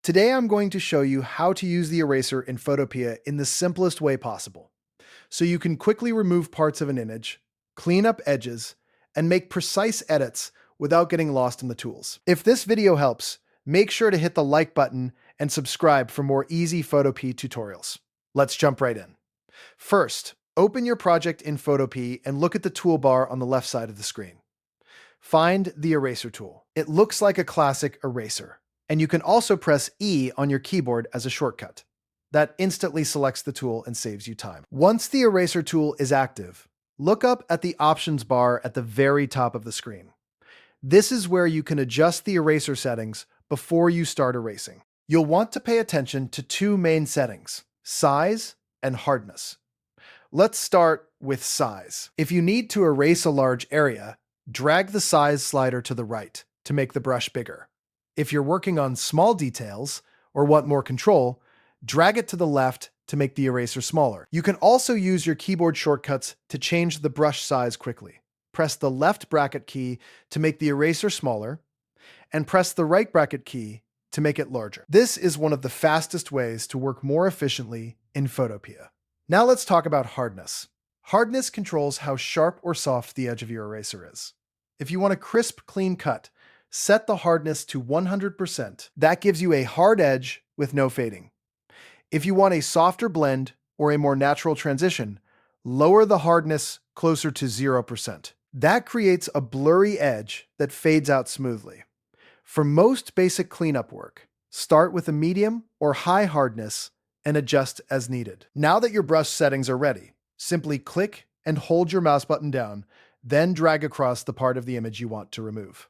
Today I'm going to show you how to use the eraser in Photopea in the simplest way possible, so you can quickly remove parts of an image, clean up edges, and make precise edits without getting lost in the tools. If this video helps, make sure to hit the like button and subscribe for more easy Photopea tutorials. Let's jump right in. First, open your project in Photopea and look at the toolbar on the left side of the screen. Find the eraser tool. It looks like a classic eraser, and you can also press E on your keyboard as a shortcut. That instantly selects the tool and saves you time. Once the eraser tool is active, look up at the options bar at the very top of the screen. This is where you can adjust the eraser settings before you start erasing. You'll want to pay attention to two main settings: size and hardness. Let's start with size. If you need to erase a large area, drag the size slider to the right to make the brush bigger. If you're working on small details or want more control, drag it to the left to make the eraser smaller. You can also use your keyboard shortcuts to change the brush size quickly. Press the left bracket key to make the eraser smaller, and press the right bracket key to make it larger. This is one of the fastest ways to work more efficiently in Photopea. Now let's talk about hardness. Hardness controls how sharp or soft the edge of your eraser is. If you want a crisp, clean cut, set the hardness to 100%. That gives you a hard edge with no fading. If you want a softer blend or a more natural transition, lower the hardness closer to 0%. That creates a blurry edge that fades out smoothly. For most basic cleanup work, start with a medium or high hardness and adjust as needed. Now that your brush settings are ready, simply click and hold your mouse button down, then drag across the part of the image you want to remove.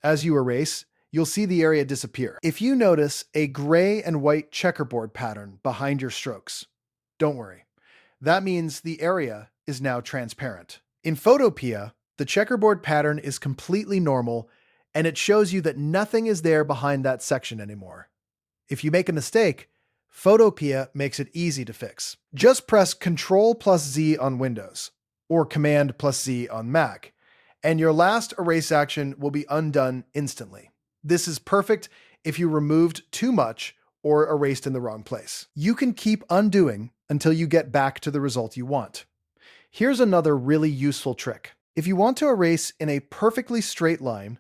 As you erase, you'll see the area disappear. If you notice a gray and white checkerboard pattern behind your strokes, don't worry. That means the area is now transparent. In Photopea, the checkerboard pattern is completely normal, and it shows you that nothing is there behind that section anymore. If you make a mistake, Photopea makes it easy to fix. Just press Ctrl+Z on Windows, or Command+Z on Mac, and your last erase action will be undone instantly. This is perfect if you removed too much or erased in the wrong place. You can keep undoing until you get back to the result you want. Here's another really useful trick. If you want to erase in a perfectly straight line,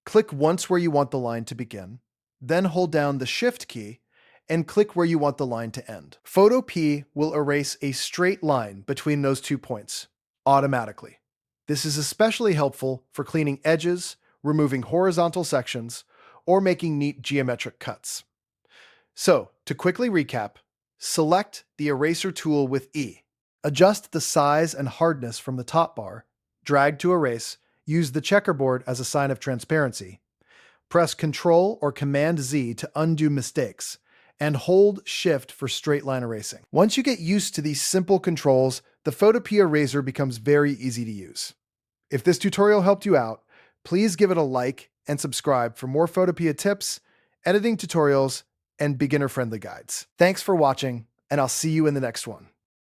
click once where you want the line to begin, then hold down the Shift key and click where you want the line to end. Photopea will erase a straight line between those 2 points automatically. This is especially helpful for cleaning edges, removing horizontal sections, or making neat geometric cuts. So, to quickly recap, select the eraser tool with E. Adjust the size and hardness from the top bar, drag to erase, use the checkerboard as a sign of transparency, press Ctrl or Command-Z to undo mistakes, and hold Shift for straight line erasing. Once you get used to these simple controls, the Photopea Eraser becomes very easy to use. If this tutorial helped you out, please give it a like and subscribe for more Photopea tips, editing tutorials, and beginner-friendly guides. Thanks for watching, and I'll see you in the next one.